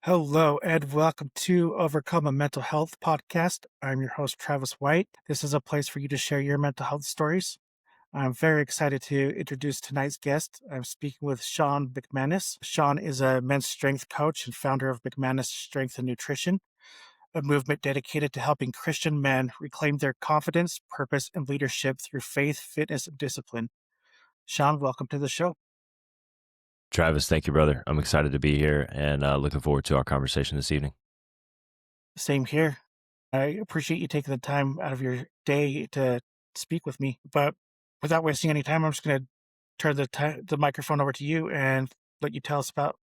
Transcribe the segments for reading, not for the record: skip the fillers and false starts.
Hello, and welcome to Overcome a Mental Health podcast. I'm your host, Travis White. This is a place for you to share your mental health stories. I'm very excited to introduce tonight's guest. I'm speaking with Sean McManus. Sean is a men's strength coach and founder of McManus Strength and Nutrition, a movement dedicated to helping Christian men reclaim their confidence, purpose, and leadership through faith, fitness, and discipline. Sean, welcome to the show. Travis, thank you, brother. I'm excited to be here and looking forward to our conversation this evening. Same here. I appreciate you taking the time out of your day to speak with me. But without wasting any time, I'm just going to turn the microphone over to you and let you tell us about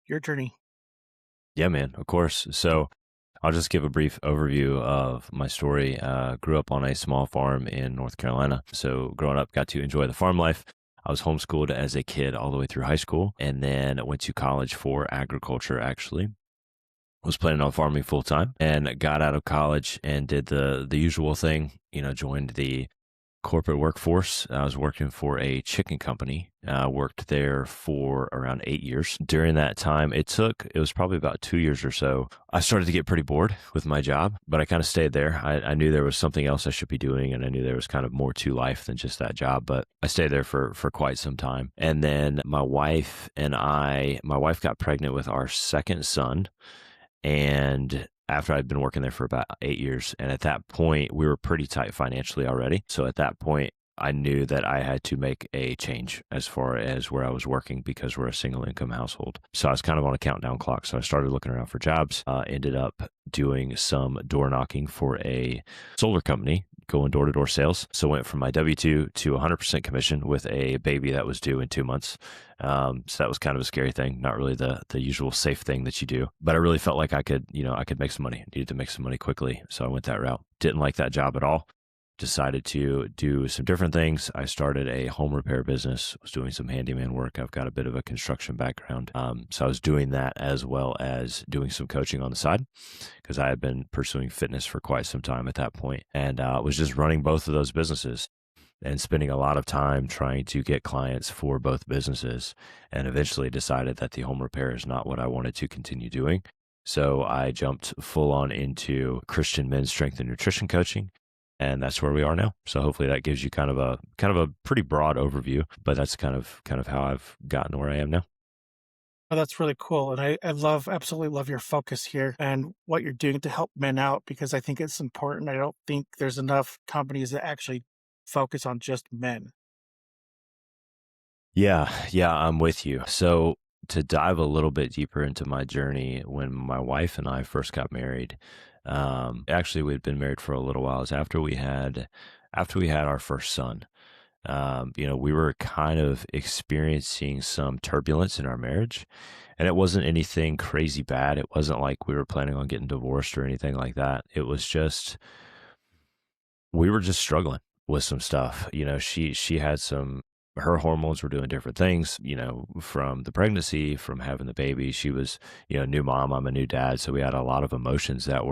your journey. Yeah, man, of course. So I'll just give a brief overview of my story. Grew up on a small farm in North Carolina. So growing up, got to enjoy the farm life. I was homeschooled as a kid all the way through high school, and then went to college for agriculture, actually. Was planning on farming full time and got out of college and did the usual thing, joined the corporate workforce. I was working for a chicken company. Worked there for around 8 years. During that time, it was probably about 2 years or so. I started to get pretty bored with my job, but I kind of stayed there. I knew there was something else I should be doing, and I knew there was kind of more to life than just that job, but I stayed there for quite some time. And then my wife got pregnant with our second son. And after I'd been working there for about 8 years, and at that point, we were pretty tight financially already. So at that point, I knew that I had to make a change as far as where I was working because we're a single income household. So I was kind of on a countdown clock. So I started looking around for jobs, ended up doing some door knocking for a solar company, going door to door sales. So went from my W-2 to 100% commission with a baby that was due in 2 months. So that was kind of a scary thing, not really the usual safe thing that you do, but I really felt like I could make some money, needed to make some money quickly. So I went that route. Didn't like that job at all. Decided to do some different things. I started a home repair business, was doing some handyman work. I've got a bit of a construction background. So I was doing that as well as doing some coaching on the side because I had been pursuing fitness for quite some time at that point, and was just running both of those businesses and spending a lot of time trying to get clients for both businesses, and eventually decided that the home repair is not what I wanted to continue doing. So I jumped full on into Christian men's strength and nutrition coaching, and that's where we are now. So hopefully that gives you kind of a pretty broad overview, but that's kind of how I've gotten where I am now. Oh, that's really cool. And I absolutely love your focus here and what you're doing to help men out because I think it's important. I don't think there's enough companies that actually focus on just men. Yeah, I'm with you. So to dive a little bit deeper into my journey, when my wife and I first got married, actually we'd been married for a little while. It was after we had our first son. We were kind of experiencing some turbulence in our marriage, and it wasn't anything crazy bad. It wasn't like we were planning on getting divorced or anything like that. It was just we were just struggling with some stuff. She had her hormones were doing different things, from the pregnancy, from having the baby. She was, new mom, I'm a new dad. So we had a lot of emotions that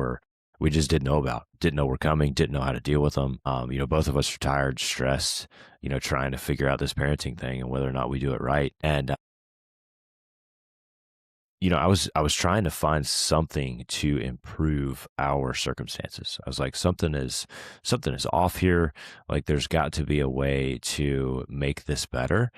we just didn't know about, didn't know were coming, didn't know how to deal with them. Both of us are tired, stressed, trying to figure out this parenting thing and whether or not we do it right. And I was trying to find something to improve our circumstances. I was like, something is off here. Like, there's got to be a way to make this better.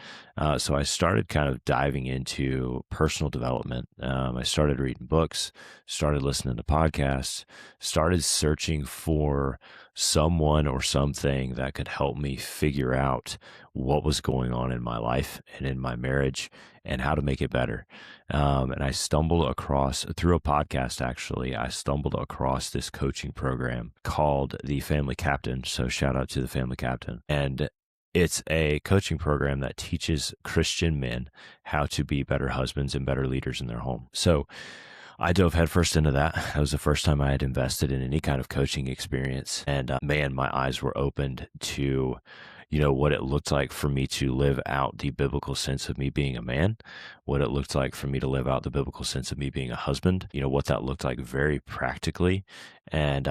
So I started kind of diving into personal development. I started reading books, started listening to podcasts, started searching for someone or something that could help me figure out what was going on in my life and in my marriage and how to make it better. And I stumbled across, through a podcast actually, I stumbled across this coaching program called the Family Captain. So shout out to the Family Captain. And it's a coaching program that teaches Christian men how to be better husbands and better leaders in their home. So I dove headfirst into that. That was the first time I had invested in any kind of coaching experience. And man, my eyes were opened to, what it looked like for me to live out the biblical sense of me being a man, what it looked like for me to live out the biblical sense of me being a husband, what that looked like very practically. And,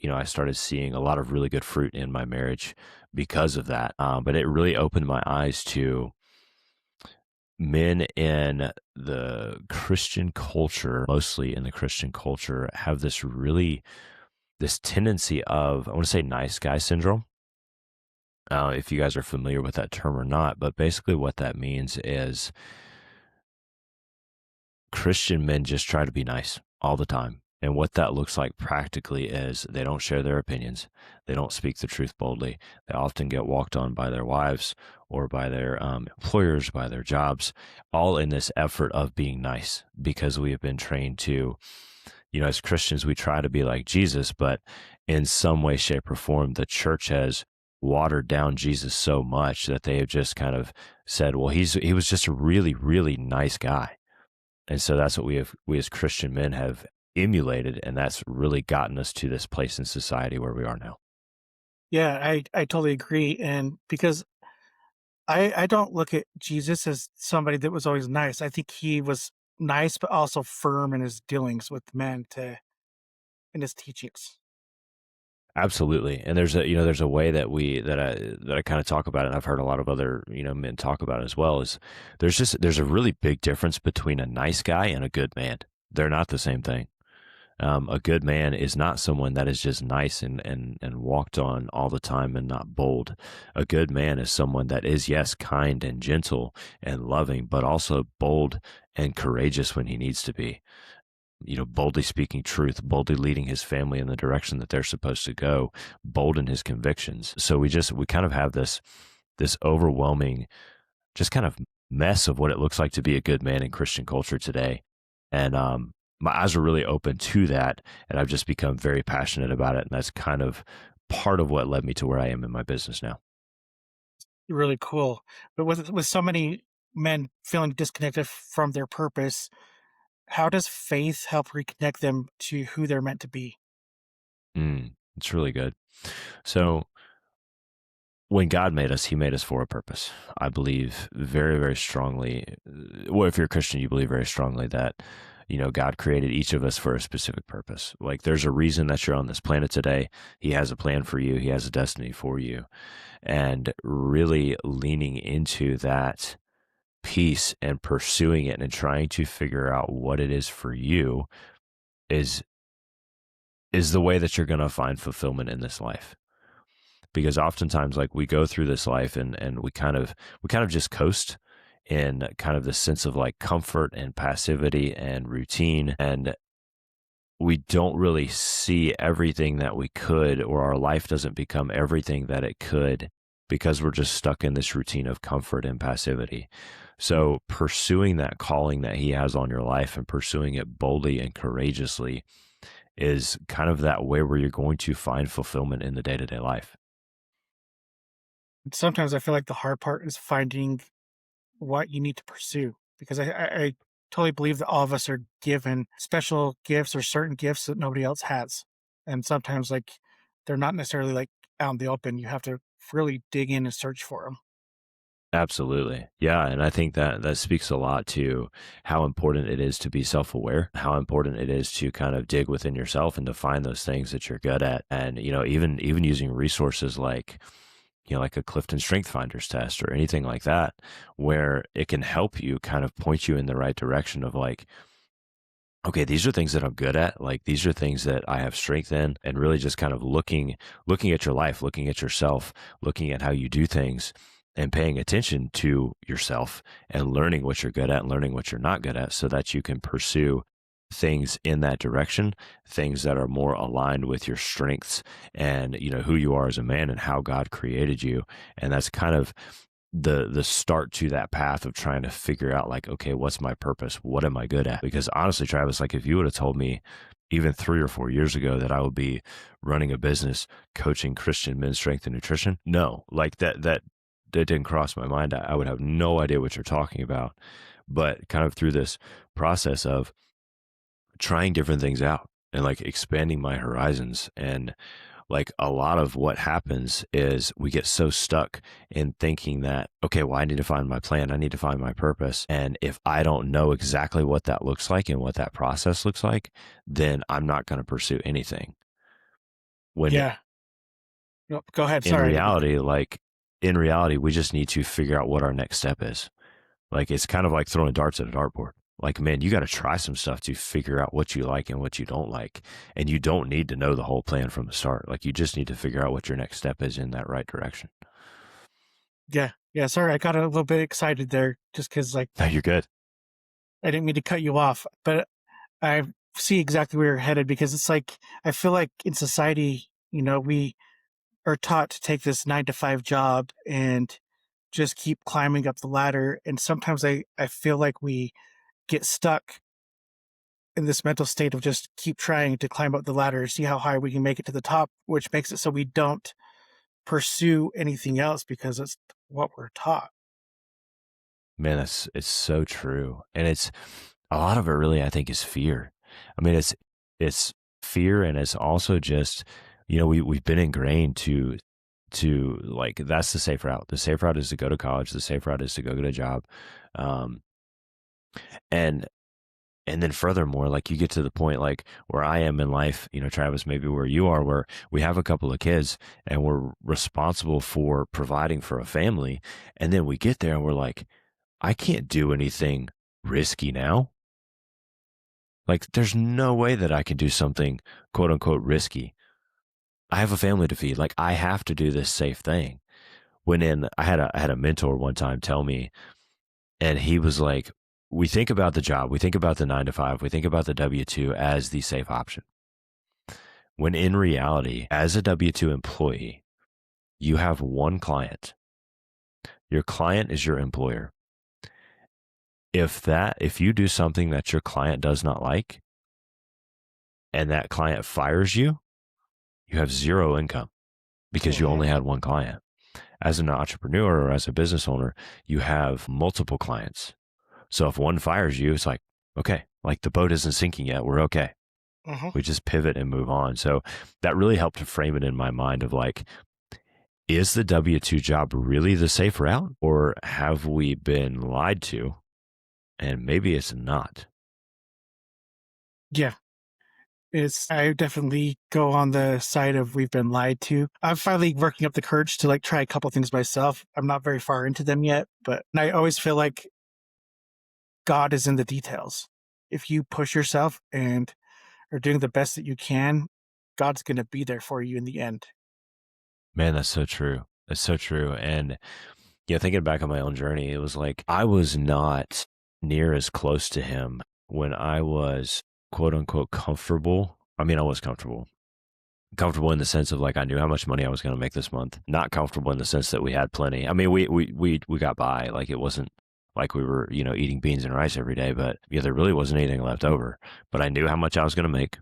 I started seeing a lot of really good fruit in my marriage because of that. But it really opened my eyes to men in the Christian culture, mostly in the Christian culture, have this tendency of, I want to say, nice guy syndrome. If you guys are familiar with that term or not, but basically what that means is Christian men just try to be nice all the time. And what that looks like practically is they don't share their opinions. They don't speak the truth boldly. They often get walked on by their wives or by their employers, by their jobs, all in this effort of being nice because we have been trained to, as Christians, we try to be like Jesus, but in some way, shape, or form, the church has watered down Jesus so much that they have just kind of said, well, he was just a really, really nice guy. And so that's what we as Christian men have emulated, and that's really gotten us to this place in society where we are now. Yeah, I totally agree. And because I don't look at Jesus as somebody that was always nice. I think he was nice, but also firm in his dealings with men in his teachings. Absolutely. And there's a way that I kind of talk about it, and I've heard a lot of other, men talk about it as well, is there's a really big difference between a nice guy and a good man. They're not the same thing. A good man is not someone that is just nice and walked on all the time and not bold. A good man is someone that is, yes, kind and gentle and loving, but also bold and courageous when he needs to be. Boldly speaking truth, boldly leading his family in the direction that they're supposed to go, bold in his convictions. So we kind of have this overwhelming, just kind of mess of what it looks like to be a good man in Christian culture today. And my eyes were really open to that, and I've just become very passionate about it. And that's kind of part of what led me to where I am in my business now. Really cool. But with so many men feeling disconnected from their purpose, how does faith help reconnect them to who they're meant to be? It's really good. So when God made us, he made us for a purpose. I believe very, very strongly. Well, if you're a Christian, you believe very strongly that, God created each of us for a specific purpose. Like there's a reason that you're on this planet today. He has a plan for you. He has a destiny for you. And really leaning into that piece and pursuing it and trying to figure out what it is for you is is the way that you're going to find fulfillment in this life. Because oftentimes, like, we go through this life and we kind of just coast in kind of the sense of like comfort and passivity and routine, and we don't really see everything that we could, or our life doesn't become everything that it could, because we're just stuck in this routine of comfort and passivity. So pursuing that calling that he has on your life and pursuing it boldly and courageously is kind of that way where you're going to find fulfillment in the day-to-day life. Sometimes I feel like the hard part is finding what you need to pursue because I totally believe that all of us are given special gifts or certain gifts that nobody else has. And sometimes, like, they're not necessarily like out in the open. You have to really dig in and search for them. Absolutely. Yeah. And I think that speaks a lot to how important it is to be self aware, how important it is to kind of dig within yourself and to find those things that you're good at. And, even using resources like, like a Clifton Strength Finders test or anything like that, where it can help you kind of point you in the right direction of like, okay, these are things that I'm good at. Like these are things that I have strength in, and really just kind of looking at your life, looking at yourself, looking at how you do things and paying attention to yourself and learning what you're good at and learning what you're not good at so that you can pursue things in that direction, things that are more aligned with your strengths and, who you are as a man and how God created you. And that's kind of the start to that path of trying to figure out like, okay, what's my purpose? What am I good at? Because honestly, Travis, like if you would have told me even 3 or 4 years ago that I would be running a business coaching Christian men's strength and nutrition, no, like that didn't cross my mind. I would have no idea what you're talking about. But kind of through this process of trying different things out and like expanding my horizons, and like a lot of what happens is we get so stuck in thinking that, okay, well, I need to find my plan. I need to find my purpose. And if I don't know exactly what that looks like and what that process looks like, then I'm not going to pursue anything. When Yeah. No, go ahead. in Sorry, I didn't mean to. reality, like in reality, we just need to figure out what our next step is. Like it's kind of like throwing darts at a dartboard. Like, man, you got to try some stuff to figure out what you like and what you don't like. And you don't need to know the whole plan from the start. Like, you just need to figure out what your next step is in that right direction. Yeah. Yeah. Sorry, I got a little bit excited there just because, like, No, you're good. I didn't mean to cut you off, but I see exactly where you're headed because it's like, I feel like in society, we are taught to take this 9 to 5 job and just keep climbing up the ladder. And sometimes I feel like we get stuck in this mental state of just keep trying to climb up the ladder, see how high we can make it to the top, which makes it so we don't pursue anything else because it's what we're taught. Man, it's so true. And it's a lot of it really, I think, is fear. I mean, it's fear, and it's also just, we've been ingrained to like, that's the safe route. The safe route is to go to college. The safe route is to go get a job. Um, and and then furthermore, like you get to the point like where I am in life, Travis, maybe where you are, where we have a couple of kids and we're responsible for providing for a family. And then we get there and we're like, I can't do anything risky now. Like, there's no way that I can do something quote unquote risky. I have a family to feed. Like, I have to do this safe thing. I had a mentor one time tell me, and he was like, we think about the job, we think about the 9 to 5, we think about the W 2 as the safe option. When in reality, as a W 2 employee, you have one client. Your client is your employer. If you do something that your client does not like and that client fires you, you have zero income because you Mm-hmm. only had one client. As an entrepreneur or as a business owner, you have multiple clients. So if one fires you, it's like, okay, like the boat isn't sinking yet. We're okay. Mm-hmm. We just pivot and move on. So that really helped to frame it in my mind of like, is the W 2 job really the safe route, or have we been lied to? And maybe it's not. Yeah. I definitely go on the side of we've been lied to. I'm finally working up the courage to like try a couple things myself. I'm not very far into them yet, but I always feel like God is in the details. If you push yourself and are doing the best that you can, God's going to be there for you in the end. Man, that's so true. That's so true. And thinking back on my own journey, it was like I was not near as close to him when I was quote unquote comfortable. I mean, I was comfortable in the sense of like I knew how much money I was going to make this month. Not comfortable in the sense that we had plenty. I mean, we got by. Like it wasn't like we were eating beans and rice every day, but there really wasn't anything left over. But I knew how much I was going to make.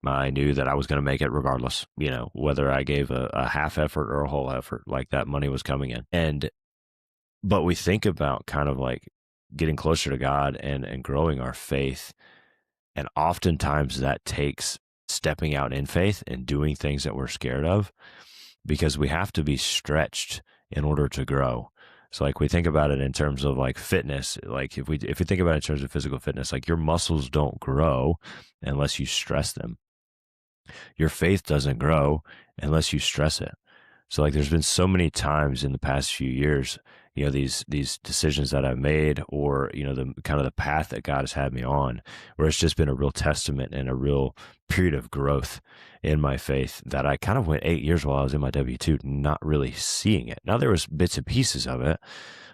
I knew that I was going to make it regardless. Whether I gave a half effort or a whole effort, like that money was coming in. And but we think about kind of like getting closer to God and growing our faith, and oftentimes that takes stepping out in faith and doing things that we're scared of because we have to be stretched in order to grow. So like we think about it in terms of like fitness, like if we think about it in terms of physical fitness, like your muscles don't grow unless you stress them. Your faith doesn't grow unless you stress it. So like there's been so many times in the past few years, these decisions that I've made, or the kind of the path that God has had me on, where it's just been a real testament and a real period of growth in my faith that I kind of went 8 years while I was in my W-2 not really seeing it. Now there was bits and pieces of it,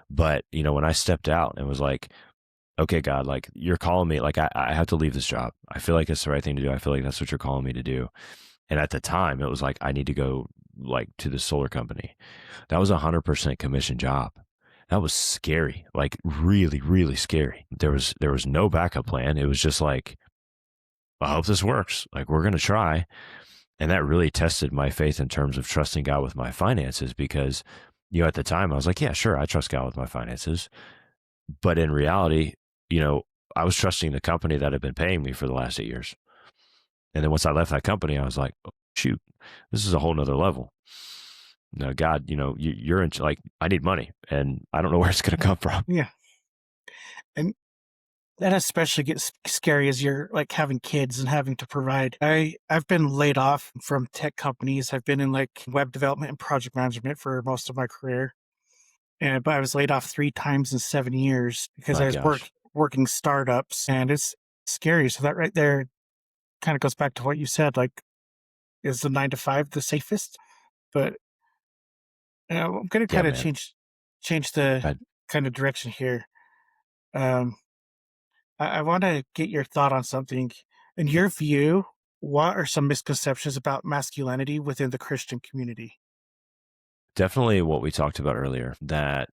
but when I stepped out and was like, okay, God, like you're calling me, like I have to leave this job. I feel like it's the right thing to do. I feel like that's what you're calling me to do. And at the time, it was like I need to go like to the solar company. That was 100% commission job. That was scary, like really, really scary. There was no backup plan. It was just like, I hope this works. Like we're gonna try. And that really tested my faith in terms of trusting God with my finances because, at the time I was like, yeah, sure, I trust God with my finances. But in reality, I was trusting the company that had been paying me for the last 8 years. And then once I left that company, I was like, oh, shoot, this is a whole nother level. No, God, you're in, like, I need money and I don't know where it's going to come from. Yeah. And that especially gets scary as you're like having kids and having to provide. I've been laid off from tech companies. I've been in like web development and project management for most of my career. and but I was laid off 3 times in 7 years because My I was gosh. working startups, and it's scary. So that right there kind of goes back to what you said. Like, is the 9 to 5 the safest? But I'm going to Yeah, kind of man. change the kind of direction here. Um, I want to get your thought on something. In your view, what are some misconceptions about masculinity within the Christian community? Definitely what we talked about earlier, that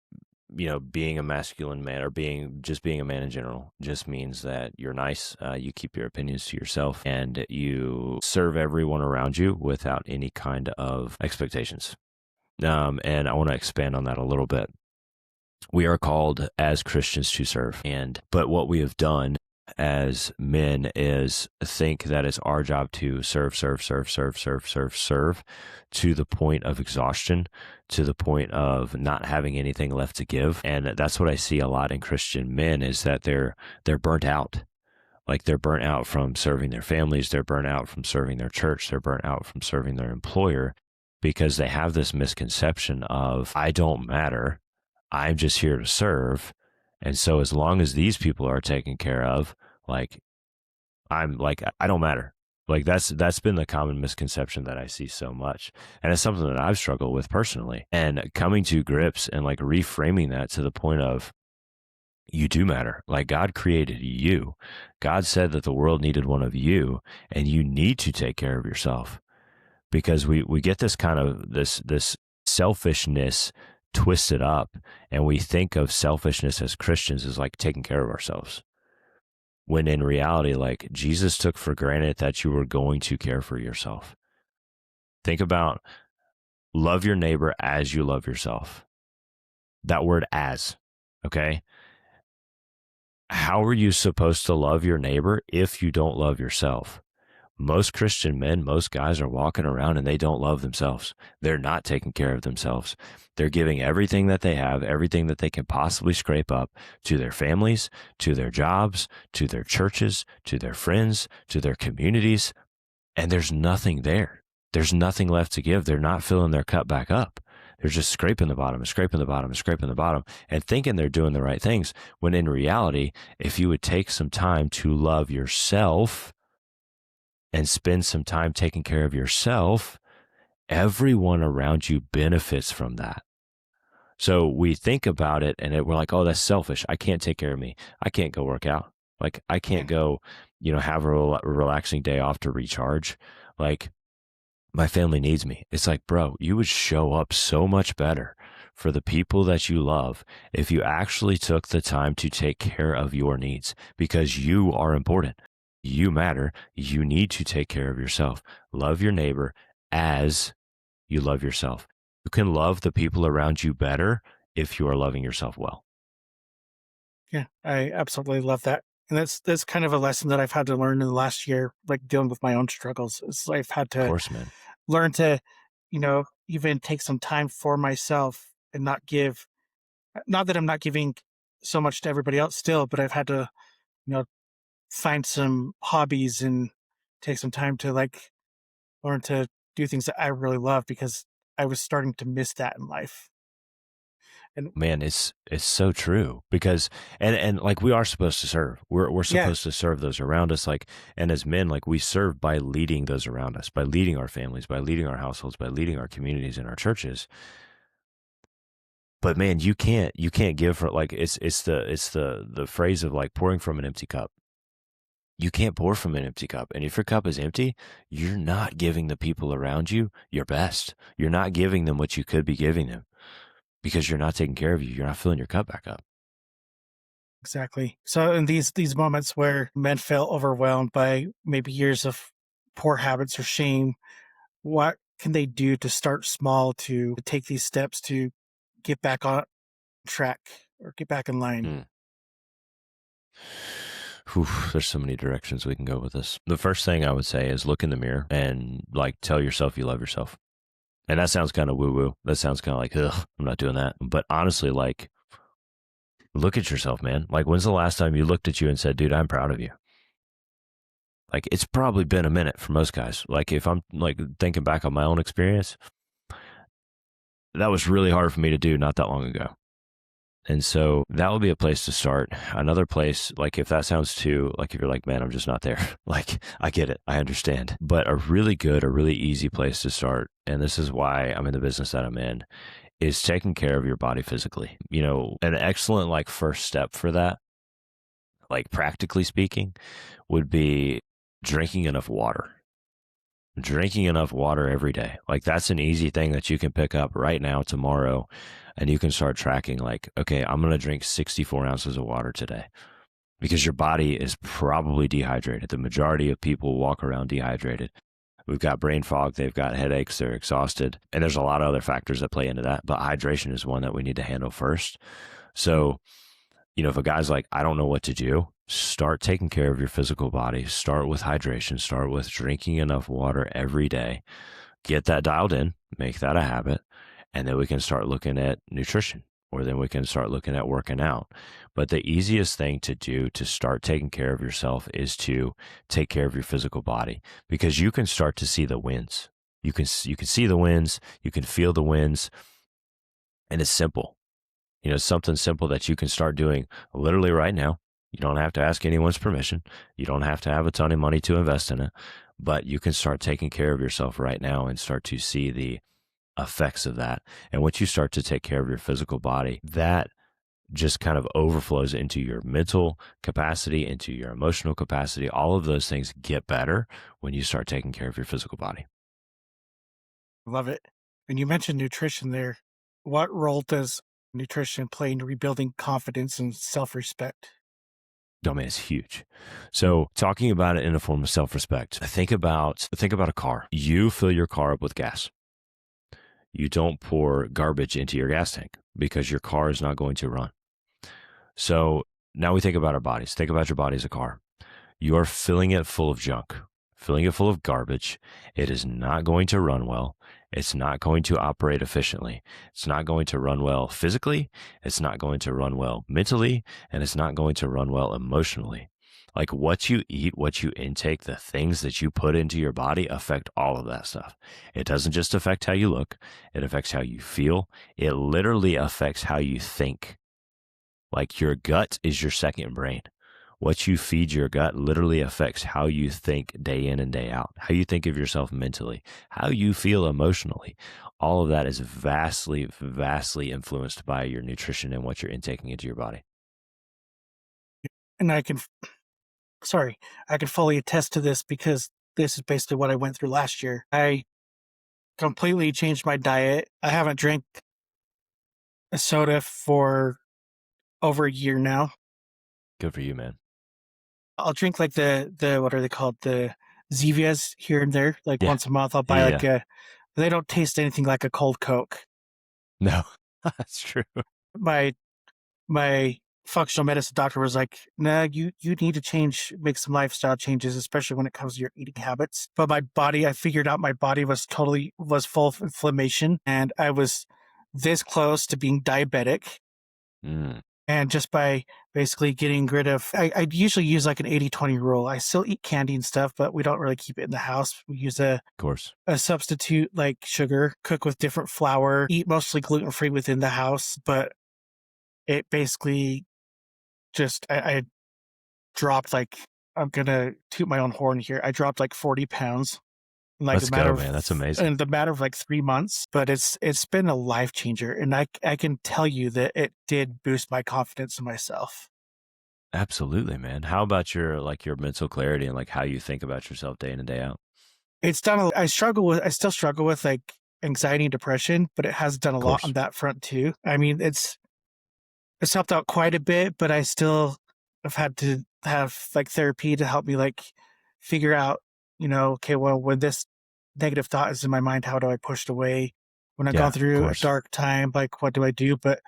being a masculine man or being a man in general just means that you're nice, you keep your opinions to yourself, and you serve everyone around you without any kind of expectations. And I want to expand on that a little bit. We are called as Christians to serve, but what we have done as men is think that it's our job to serve to the point of exhaustion, to the point of not having anything left to give. And that's what I see a lot in Christian men, is that they're burnt out. Like, they're burnt out from serving their families, they're burnt out from serving their church, they're burnt out from serving their employer, because they have this misconception of, I don't matter, I'm just here to serve. And so as long as these people are taken care of, like, I don't matter. Like, that's been the common misconception that I see so much. And it's something that I've struggled with personally. And coming to grips and like reframing that to the point of, you do matter. Like, God created you. God said that the world needed one of you, and you need to take care of yourself, because we get this kind of this selfishness twisted up, and we think of selfishness as Christians as like taking care of ourselves, when in reality, like, Jesus took for granted that you were going to care for yourself. Think about, love your neighbor as you love yourself. That word as, okay? How are you supposed to love your neighbor if you don't love yourself? Most Christian men, most guys are walking around and they don't love themselves. They're not taking care of themselves. They're giving everything that they have, everything that they can possibly scrape up, to their families, to their jobs, to their churches, to their friends, to their communities, and there's nothing there. There's nothing left to give. They're not filling their cup back up. They're just scraping the bottom and scraping the bottom and scraping the bottom, and thinking they're doing the right things, when in reality, if you would take some time to love yourself and spend some time taking care of yourself, everyone around you benefits from that. So we think about it and we're like, oh, that's selfish. I can't take care of me. I can't go work out. Like, I can't Yeah, go, have a relaxing day off to recharge. Like, my family needs me. It's like, bro, you would show up so much better for the people that you love if you actually took the time to take care of your needs, because you are important. You matter. You need to take care of yourself. Love your neighbor as you love yourself. You can love the people around you better if you are loving yourself well. yeah, I absolutely love that. And that's kind of a lesson that I've had to learn in the last year, like dealing with my own struggles. It's I've had Of to course, man. learn to, even take some time for myself and not give. Not that I'm not giving so much to everybody else still, but I've had to, you know, find some hobbies and take some time to like learn to do things that I really love because I was starting to miss that in life. And Man, it's so true, because and like, we are supposed to serve. We're yeah, supposed to serve those around us, like, and as men, like, we serve by leading those around us, by leading our families, by leading our households, by leading our communities and our churches. But man, you can't give for, like, it's the phrase of like pouring from an empty cup. You can't pour from an empty cup. And if your cup is empty, you're not giving the people around you your best. You're not giving them what you could be giving them, because you're not taking care of you. You're not filling your cup back up. exactly. So in these moments where men feel overwhelmed by maybe years of poor habits or shame, what can they do to start small to take these steps to get back on track or get back in line? Mm. Whew, there's so many directions we can go with this. The first thing I would say is look in the mirror and like tell yourself you love yourself. And that sounds kind of woo woo. That sounds kind of like, ugh, I'm not doing that. But honestly, like, look at yourself, man. Like, when's the last time you looked at you and said, dude, I'm proud of you? Like, it's probably been a minute for most guys. Like, if I'm like thinking back on my own experience, that was really hard for me to do not that long ago. And so that would be a place to start. Another place, like if that sounds too, like if you're like, man, I'm just not there, like I get it, I understand. But a really good, a really easy place to start, and this is why I'm in the business that I'm in, is taking care of your body physically. You know, an excellent like first step for that, like practically speaking, would be drinking enough water. Drinking enough water every day. Like that's an easy thing that you can pick up right now, tomorrow, and you can start tracking like, okay, I'm going to drink 64 ounces of water today because your body is probably dehydrated. The majority of people walk around dehydrated. We've got brain fog, they've got headaches, they're exhausted, and there's a lot of other factors that play into that, but hydration is one that we need to handle first. So, you know, if a guy's like, I don't know what to do, start taking care of your physical body. Start with hydration. Start with drinking enough water every day. Get that dialed in, make that a habit. And then we can start looking at nutrition, or then we can start looking at working out. But the easiest thing to do to start taking care of yourself is to take care of your physical body, because you can start to see the wins. You can see the wins, you can feel the wins, and it's simple. You know, something simple that you can start doing literally right now. You don't have to ask anyone's permission. You don't have to have a ton of money to invest in it, but you can start taking care of yourself right now and start to see the effects of that. And once you start to take care of your physical body, that just kind of overflows into your mental capacity, into your emotional capacity. All of those things get better when you start taking care of your physical body. Love it. And you mentioned nutrition there. What role does nutrition play in rebuilding confidence and self respect? Oh man, it's huge. So talking about it in a form of self-respect, think about a car. You fill your car up with gas. You don't pour garbage into your gas tank because your car is not going to run. So now we think about our bodies. Think about your body as a car. You are filling it full of junk, filling it full of garbage. It is not going to run well. It's not going to operate efficiently. It's not going to run well physically. It's not going to run well mentally. And it's not going to run well emotionally. Like what you eat, what you intake, the things that you put into your body affect all of that stuff. It doesn't just affect how you look, it affects how you feel. It literally affects how you think. Like your gut is your second brain. What you feed your gut literally affects how you think day in and day out, how you think of yourself mentally, how you feel emotionally. All of that is vastly, vastly influenced by your nutrition and what you're intaking into your body. And sorry, I can fully attest to this because this is basically what I went through last year. I completely changed my diet. I haven't drank a soda for over a year now. Good for you, man. I'll drink like the what are they called? The Zevias here and there. Like Yeah. once a month, I'll Yeah. buy like Yeah. they don't taste anything like a cold Coke. No, that's true. My my functional medicine doctor was like, "Nah, you need to make some lifestyle changes, especially when it comes to your eating habits." But my body, I figured out my body was full of inflammation, and I was this close to being diabetic. Mm, of And just by basically getting rid of, I usually use like an 80-20 rule. I still eat candy and stuff, but we don't really keep it in the house. We use course. a substitute like sugar, cook with different flour, eat mostly gluten free within the house. But it basically just, I dropped like, I'm going to toot my own horn here. I dropped like 40 pounds in like Let's go, man. That's amazing. in the matter of like 3 months, but it's been a life changer. And I can tell you that it did boost my confidence in myself. Absolutely, man. How about your mental clarity and like how you think about yourself day in and day out? It's done I still struggle with, like, anxiety and depression, but it has done a Of lot course. on that front too. I mean, it's helped out quite a bit, but I still have had to have, like, therapy to help me, like, figure out, okay, well, when this negative thought is in my mind, how do I push it away? When I've Yeah, gone of through a course. dark time, like, what do I do? But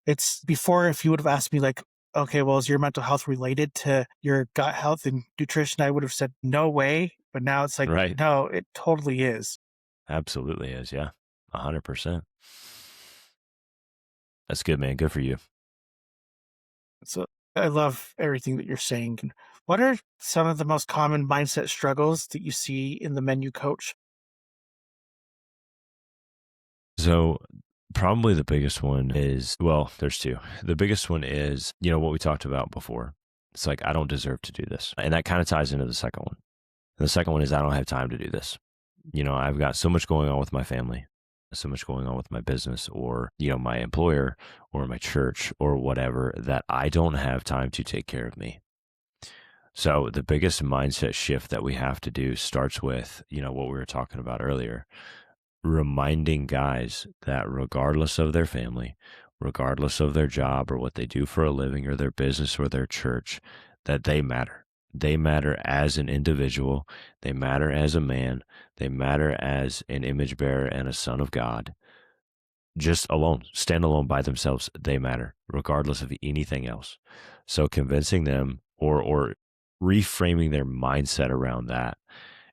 it's before, if you would have asked me, like, "Okay, well, is your mental health related to your gut health and nutrition?" I would have said, "No way." But now it's like, Right. no, it totally is. Absolutely is. Yeah. 100%. That's good, man. Good for you. So I love everything that you're saying. And what are some of the most common mindset struggles that you see in the men you coach? So Probably the biggest one is, well, there's two. The biggest one is, what we talked about before. It's like, I don't deserve to do this. And that kind of ties into the second one. And the second one is, I don't have time to do this. I've got so much going on with my family, so much going on with my business or, my employer or my church or whatever that I don't have time to take care of me. So the biggest mindset shift that we have to do starts with, what we were talking about earlier, reminding guys that regardless of their family, regardless of their job or what they do for a living or their business or their church, that they matter. They matter as an individual. They matter as a man. They matter as an image bearer and a son of God. Just alone, stand alone by themselves, they matter, regardless of anything else. So convincing them or reframing their mindset around that.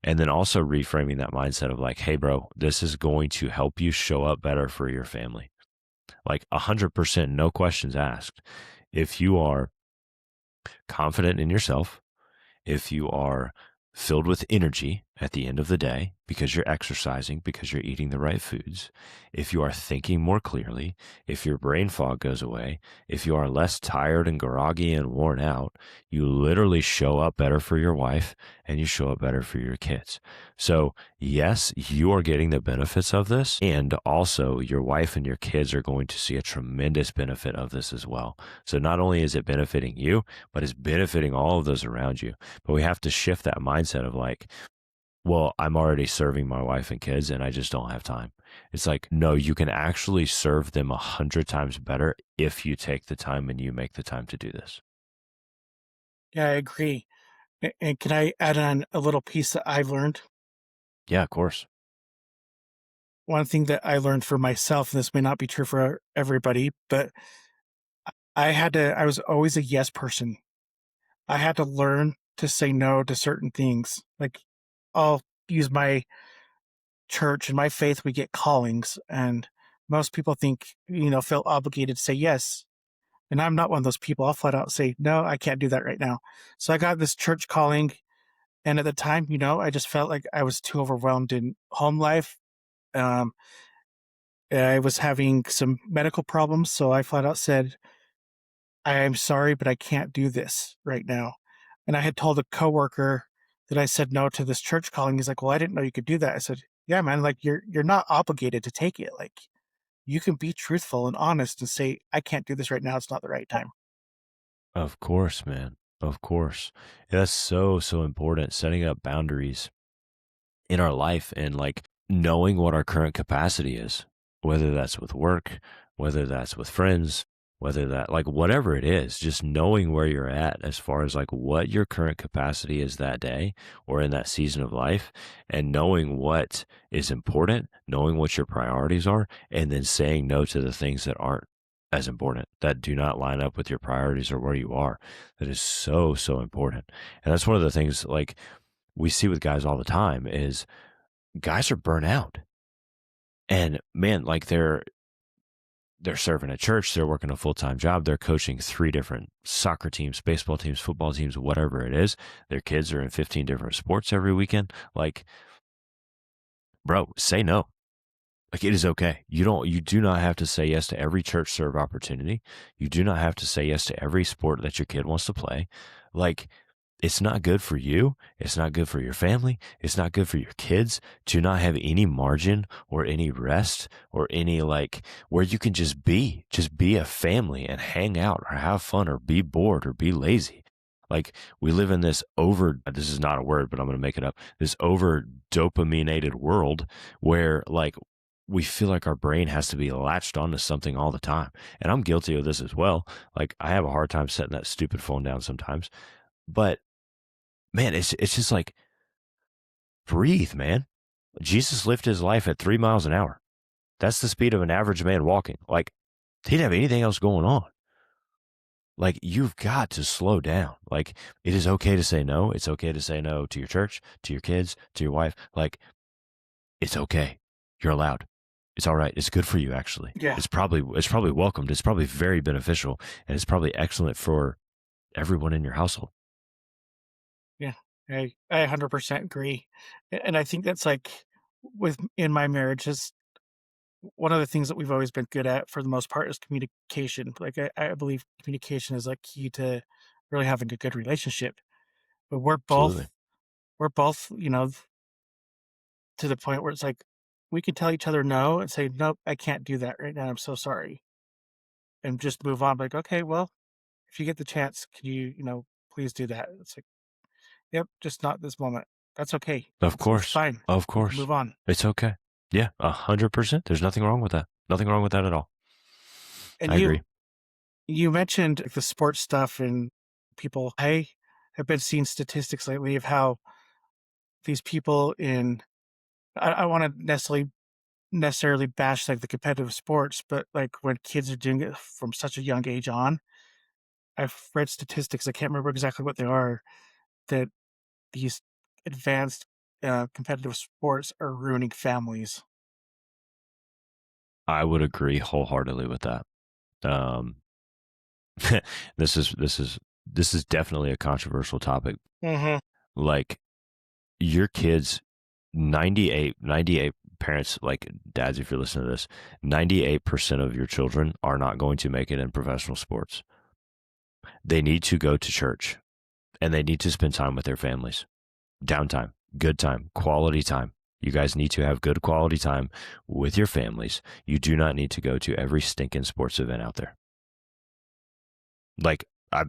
And then also reframing that mindset of like, hey, bro, this is going to help you show up better for your family. Like 100%, no questions asked. If you are confident in yourself, if you are filled with energy at the end of the day because you're exercising, because you're eating the right foods, if you are thinking more clearly, if your brain fog goes away, if you are less tired and groggy and worn out, you literally show up better for your wife and you show up better for your kids. So yes, you are getting the benefits of this, and also your wife and your kids are going to see a tremendous benefit of this as well. So not only is it benefiting you, but it's benefiting all of those around you. But we have to shift that mindset of like, well, I'm already serving my wife and kids and I just don't have time. It's like, no, you can actually serve them 100 times better if you take the time and you make the time to do this. Yeah, I agree. And can I add on a little piece that I learned? Yeah, of course. One thing that I learned for myself, and this may not be true for everybody, but I was always a yes person. I had to learn to say no to certain things. Like, I'll use my church and my faith, we get callings, and most people feel obligated to say yes. And I'm not one of those people. I'll flat out say, no, I can't do that right now. So I got this church calling. And at the time, I just felt like I was too overwhelmed in home life. Um, I was having some medical problems. So I flat out said, I'm sorry, but I can't do this right now. And I had told a coworker that I said no to this church calling. He's like, well, I didn't know you could do that. I said, yeah, man, like you're not obligated to take it. Like, you can be truthful and honest and say, I can't do this right now. It's not the right time. Of course, man. Of course. Yeah, that's so, so important. Setting up boundaries in our life and like knowing what our current capacity is, whether that's with work, whether that's with friends, whether that like whatever it is, just knowing where you're at as far as like what your current capacity is that day or in that season of life, and knowing what is important, knowing what your priorities are, and then saying no to the things that aren't as important, that do not line up with your priorities or where you are. That is so, so important. And that's one of the things like we see with guys all the time is guys are burnt out. And man, like they're serving at church, they're working a full-time job, they're coaching 3 different soccer teams, baseball teams, football teams, whatever it is. Their kids are in 15 different sports every weekend. Like, bro, say no. Like it is okay. You do not have to say yes to every church serve opportunity. You do not have to say yes to every sport that your kid wants to play. Like it's not good for you. It's not good for your family. It's not good for your kids to not have any margin or any rest or any like where you can just be a family and hang out or have fun or be bored or be lazy. Like we live in this is not a word, but I'm going to make it up. This over dopaminated world where like we feel like our brain has to be latched onto something all the time. And I'm guilty of this as well. Like I have a hard time setting that stupid phone down sometimes. But man, it's just like breathe, man. Jesus lived his life at 3 miles an hour. That's the speed of an average man walking. Like he didn't have anything else going on. Like you've got to slow down. Like it is okay to say no. It's okay to say no to your church, to your kids, to your wife. Like it's okay. You're allowed. It's all right. It's good for you actually. Yeah. It's probably welcomed. It's probably very beneficial and it's probably excellent for everyone in your household. Yeah. I 100% agree. And I think that's like in my marriages. one of the things that we've always been good at for the most part is communication. Like I believe communication is like key to really having a good relationship. But Absolutely. we're both, to the point where it's like we can tell each other no and say, nope, I can't do that right now. I'm so sorry. And just move on. Like, okay, well, if you get the chance, can you, please do that? It's like, yep, just not this moment. That's okay. Of It's course. fine. Of We can course. move on. It's okay. Yeah, 100%. There's nothing wrong with that. Nothing wrong with that at all. And I agree. you mentioned like, the sports stuff and people. I have been seeing statistics lately of how these people in I want to necessarily bash like the competitive sports, but like when kids are doing it from such a young age on, I've read statistics. I can't remember exactly what they are that these advanced competitive sports are ruining families. I would agree wholeheartedly with that. Um, this is this is this is definitely a controversial topic. Hmm. Like your kids, 98 parents, like dads, if you're listening to this, 98% of your children are not going to make it in professional sports. They need to go to church and they need to spend time with their families. Downtime, good time, quality time. You guys need to have good quality time with your families. You do not need to go to every stinking sports event out there. Like, I,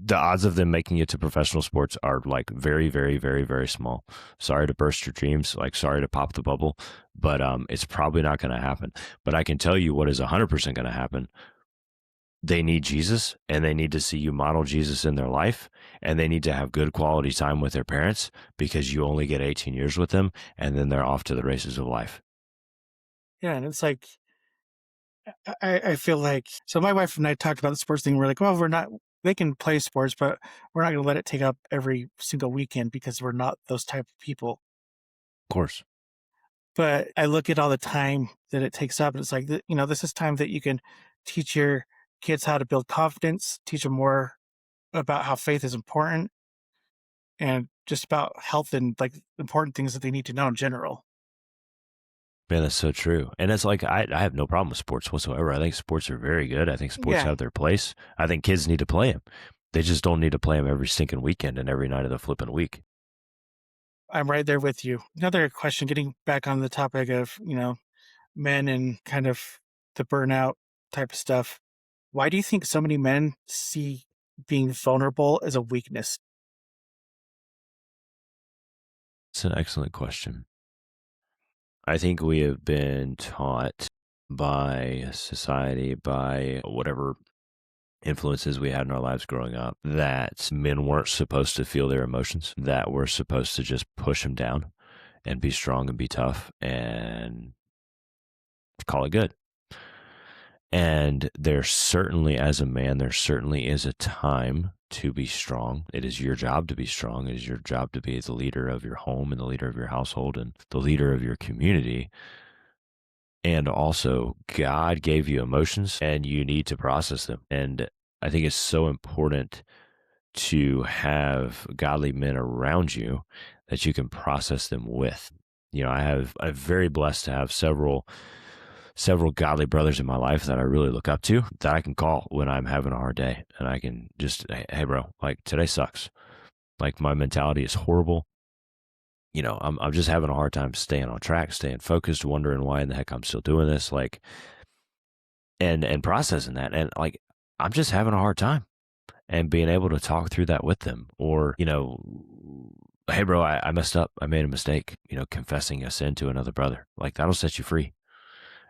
the odds of them making it to professional sports are like very, very, very, very small. Sorry to burst your dreams. Like, sorry to pop the bubble, but it's probably not going to happen. But I can tell you what is 100% going to happen. They need Jesus and they need to see you model Jesus in their life, and they need to have good quality time with their parents because you only get 18 years with them and then they're off to the races of life. Yeah, and it's like I feel like so. My wife and I talked about the sports thing. We're like, well, we're not. They can play sports, but we're not going to let it take up every single weekend because we're not those type of people. Of course. But I look at all the time that it takes up, and it's like, this is time that you can teach your kids how to build confidence, teach them more about how faith is important, and just about health and like important things that they need to know in general. Man, that's so true. And it's like, I have no problem with sports whatsoever. I think sports are very good. I think sports Yeah, have their place. I think kids need to play them. They just don't need to play them every stinking weekend and every night of the flipping week. I'm right there with you. Another question, getting back on the topic of, men and kind of the burnout type of stuff. Why do you think so many men see being vulnerable as a weakness? It's an excellent question. I think we have been taught by society, by whatever influences we had in our lives growing up, that men weren't supposed to feel their emotions, that we're supposed to just push them down and be strong and be tough and call it good. And there certainly, as a man, there certainly is a time to be strong. It is your job to be strong. It is your job to be the leader of your home and the leader of your household and the leader of your community. And also, God gave you emotions and you need to process them. And I think it's so important to have godly men around you that you can process them with. I'm very blessed to have several godly brothers in my life that I really look up to, that I can call when I'm having a hard day, and I can just, hey bro, like today sucks. Like my mentality is horrible. I'm just having a hard time staying on track, staying focused, wondering why in the heck I'm still doing this, like, and processing that, and like I'm just having a hard time, and being able to talk through that with them, or hey bro, I messed up, I made a mistake, confessing a sin to another brother, like that'll set you free.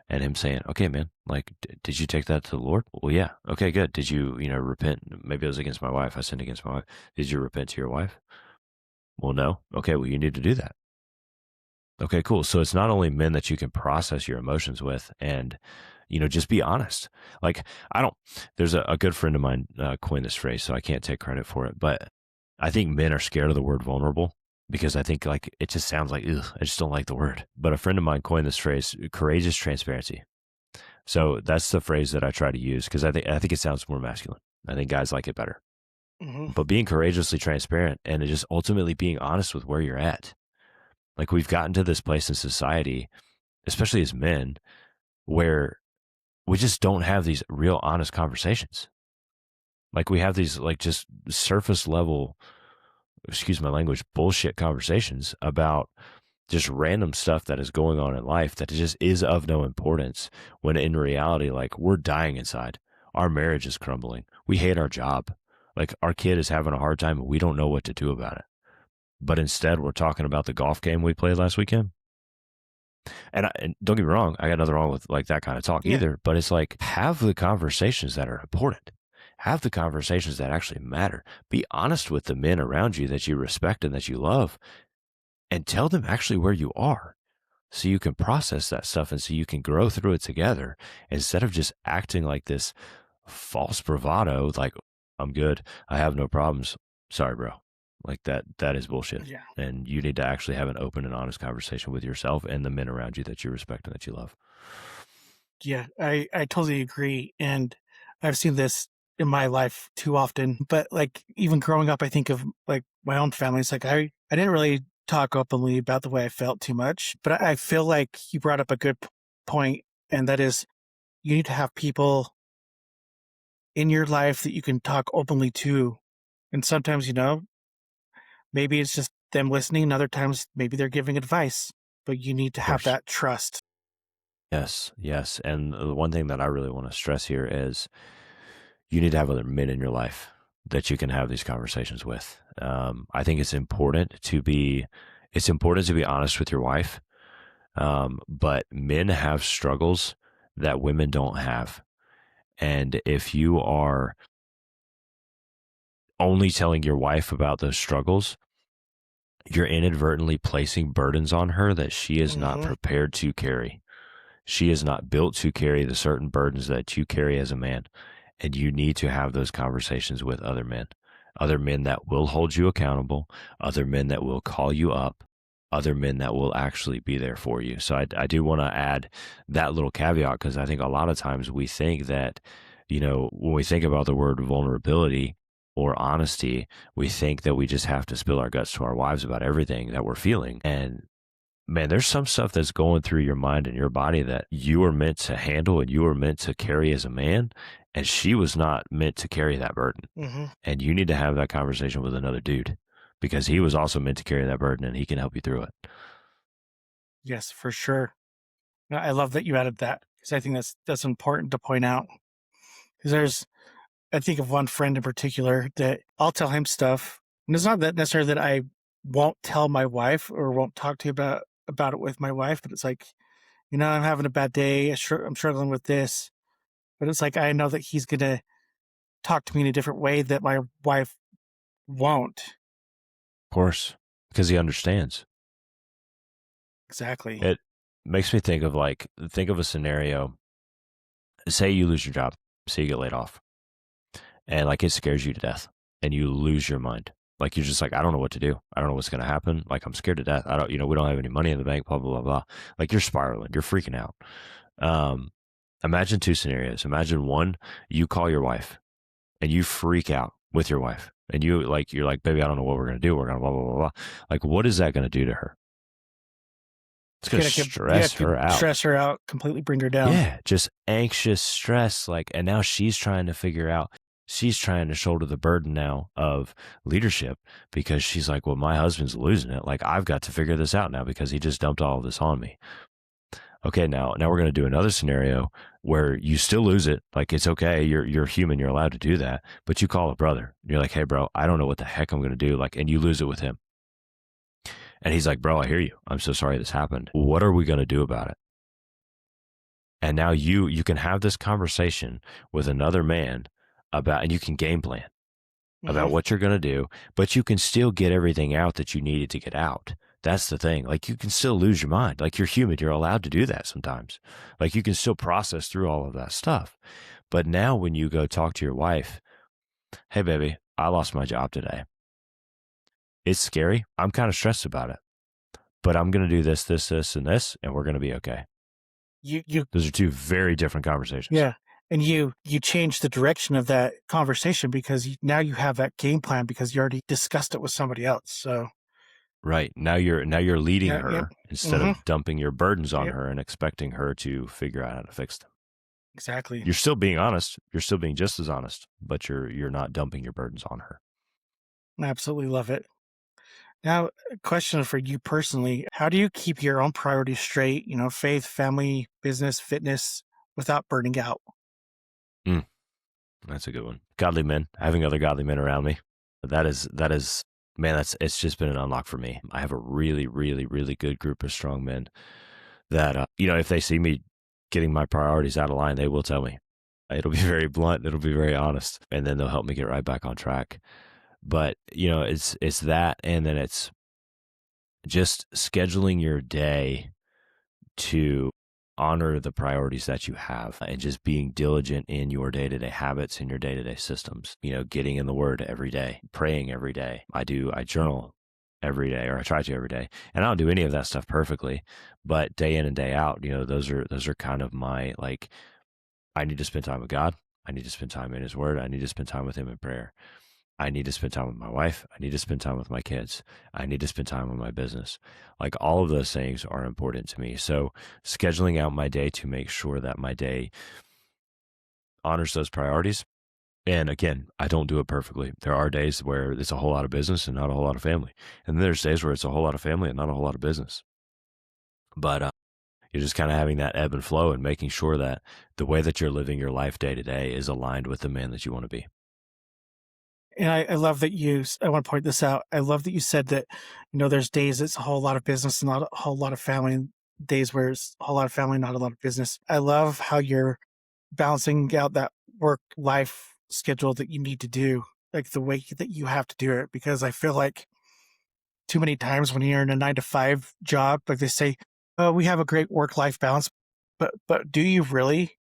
And him saying, okay, man, like, did you take that to the Lord? Well, yeah. Okay, good. Did you, repent? Maybe it was against my wife. I sinned against my wife. Did you repent to your wife? Well, no. Okay, well, you need to do that. Okay, cool. So it's not only men that you can process your emotions with and, just be honest. Like, there's a good friend of mine coined this phrase, so I can't take credit for it. But I think men are scared of the word vulnerable because I think like it just sounds like, ugh, I just don't like the word. But a friend of mine coined this phrase, courageous transparency. So that's the phrase that I try to use because I think it sounds more masculine. I think guys like it better. Hmm. But being courageously transparent and just ultimately being honest with where you're at. Like we've gotten to this place in society, especially as men, where we just don't have these real honest conversations. Like we have these like just surface level, excuse my language, bullshit conversations about just random stuff that is going on in life that just is of no importance, when in reality, like, we're dying inside. Our marriage is crumbling. We hate our job. Like, our kid is having a hard time and we don't know what to do about it. But instead, we're talking about the golf game we played last weekend. And don't get me wrong, I got nothing wrong with like that kind of talk either. But it's like, have the conversations that are important. Have the conversations that actually matter. Be honest with the men around you that you respect and that you love, and tell them actually where you are, so you can process that stuff and so you can grow through it together, instead of just acting like this false bravado, like, I'm good, I have no problems. Sorry, bro. Like that is bullshit. Yeah. And you need to actually have an open and honest conversation with yourself and the men around you that you respect and that you love. Yeah, I totally agree. And I've seen this in my life too often. But like even growing up, I think of like my own family. It's like I didn't really talk openly about the way I felt too much. But I feel like you brought up a good point, and that is you need to have people in your life that you can talk openly to. And sometimes, maybe it's just them listening, and other times maybe they're giving advice, but you need to Of have course. that trust. Yes, yes. And the one thing that I really want to stress here is you need to have other men in your life that you can have these conversations with. I think it's important to be honest with your wife. But men have struggles that women don't have. And if you are only telling your wife about those struggles, you're inadvertently placing burdens on her that she is not Mm-hmm. prepared to carry. She is not built to carry the certain burdens that you carry as a man. And you need to have those conversations with other men that will hold you accountable, other men that will call you up, other men that will actually be there for you. So I do want to add that little caveat, because I think a lot of times we think that, when we think about the word vulnerability or honesty, we think that we just have to spill our guts to our wives about everything that we're feeling. And man, there's some stuff that's going through your mind and your body that you are meant to handle and you are meant to carry as a man. And she was not meant to carry that burden. Mm-hmm. And you need to have that conversation with another dude, because he was also meant to carry that burden and he can help you through it. Yes, for sure. I love that you added that, because I think that's important to point out. Because I think of one friend in particular that I'll tell him stuff, and it's not that necessarily that I won't tell my wife or won't talk to you about it with my wife, but it's like, I'm having a bad day. I'm struggling with this, but it's like I know that he's gonna talk to me in a different way that my wife won't. Of course, because he understands. Exactly. It makes me think of a scenario. Say you lose your job, say you get laid off, and like it scares you to death and you lose your mind. Like you're just like, I don't know what to do. I don't know what's going to happen. Like I'm scared to death. I don't, we don't have any money in the bank, blah, blah, blah, blah. Like you're spiraling, you're freaking out. Um, Imagine two scenarios. Imagine one, you call your wife and you freak out with your wife and you're like, baby, I don't know what we're going to do. We're going to blah, blah, blah, blah. Like, what is that going to do to her? It's going to stress Could her out. stress her out, completely bring her down. Yeah, just anxious stress. Like, and now she's trying to figure out, she's trying to shoulder the burden now of leadership, because she's like, well, my husband's losing it. Like, I've got to figure this out now because he just dumped all of this on me. Okay, now we're going to do another scenario where you still lose it. Like, it's okay. You're human. You're allowed to do that. But you call a brother. You're like, hey, bro, I don't know what the heck I'm going to do. Like, and you lose it with him. And he's like, bro, I hear you. I'm so sorry this happened. What are we going to do about it? And now you can have this conversation with another man about, and you can game plan about what you're going to do, but you can still get everything out that you needed to get out. That's the thing. Like, you can still lose your mind. Like, you're human. You're allowed to do that sometimes. Like, you can still process through all of that stuff. But now when you go talk to your wife, hey, baby, I lost my job today. It's scary. I'm kind of stressed about it, but I'm going to do this, this, this, and this, and we're going to be okay. Those are two very different conversations. Yeah. And you change the direction of that conversation because now you have that game plan because you already discussed it with somebody else. So Right. Now you're leading Yeah, yep. her instead Mhm. of dumping your burdens on Yep, her and expecting her to figure out how to fix them. exactly. You're still being honest. You're still being just as honest, but you're not dumping your burdens on her. I absolutely love it. Now, a question for you personally. How do you keep your own priorities straight, faith, family, business, fitness, without burning out? Mm, that's a good one. Godly men, having other godly men around me. That is man, it's just been an unlock for me. I have a really, really, really good group of strong men that if they see me getting my priorities out of line, they will tell me. It'll be very blunt, it'll be very honest, and then they'll help me get right back on track. But, it's that, and then it's just scheduling your day to honor the priorities that you have and just being diligent in your day-to-day habits and your day-to-day systems, getting in the word every day, praying every day. I journal every day, or I try to every day. And I don't do any of that stuff perfectly, but day in and day out, those are kind of my, like, I need to spend time with God. I need to spend time in his word. I need to spend time with him in prayer. I need to spend time with my wife. I need to spend time with my kids. I need to spend time with my business. Like, all of those things are important to me. So scheduling out my day to make sure that my day honors those priorities. And again, I don't do it perfectly. There are days where it's a whole lot of business and not a whole lot of family. And then there's days where it's a whole lot of family and not a whole lot of business. But you're just kind of having that ebb and flow and making sure that the way that you're living your life day to day is aligned with the man that you want to be. And I love that I want to point this out. I love that you said that, there's days it's a whole lot of business and not a whole lot of family, and days where it's a whole lot of family, not a lot of business. I love how you're balancing out that work life schedule that you need to do, like the way that you have to do it. Because I feel like too many times when you're in a 9 to 5 job, like they say, oh, we have a great work life balance. But do you really?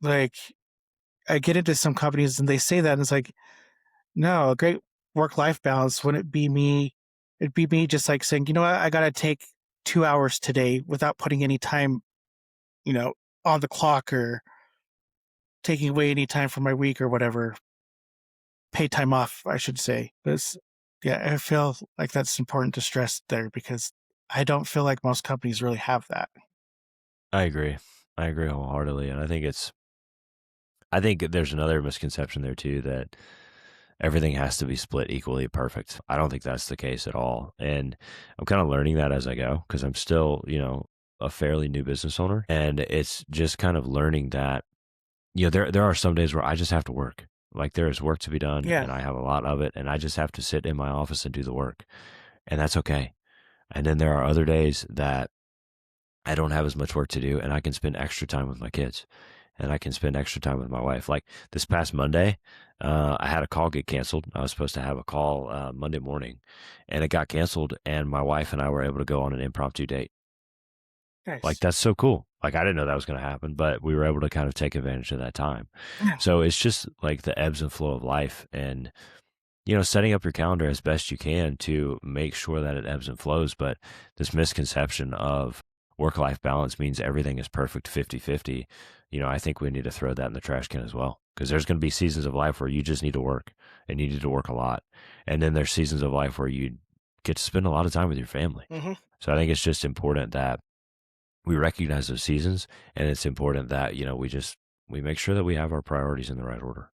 Like, I get into some companies and they say that, and it's like, no, a great work life balance wouldn't be me. It'd be me just like saying, you know what, I got to take 2 hours today without putting any time, you know, on the clock or taking away any time from my week or whatever. Pay time off, I should say. Yeah, I feel like that's important to stress there because I don't feel like most companies really have that. I agree. I agree wholeheartedly. And I think there's another misconception there too, that everything has to be split equally perfect. I don't think that's the case at all. And I'm kind of learning that as I go, because I'm still, a fairly new business owner. And it's just kind of learning that, there are some days where I just have to work. Like, there is work to be done Yeah. and I have a lot of it, and I just have to sit in my office and do the work. And that's okay. And then there are other days that I don't have as much work to do and I can spend extra time with my kids and I can spend extra time with my wife. Like, this past Monday, I had a call get canceled. I was supposed to have a call Monday morning, and it got canceled. And my wife and I were able to go on an impromptu date. Like, Nice. that's so cool. Like, I didn't know that was going to happen, but we were able to kind of take advantage of that time. Yeah. So it's just like the ebbs and flow of life, and setting up your calendar as best you can to make sure that it ebbs and flows. But this misconception of work life balance means everything is perfect 50-50. I think we need to throw that in the trash can as well, because there's going to be seasons of life where you just need to work and you need to work a lot. And then there's seasons of life where you get to spend a lot of time with your family. Hmm. So I think it's just important that we recognize those seasons, and it's important that, we make sure that we have our priorities in the right order.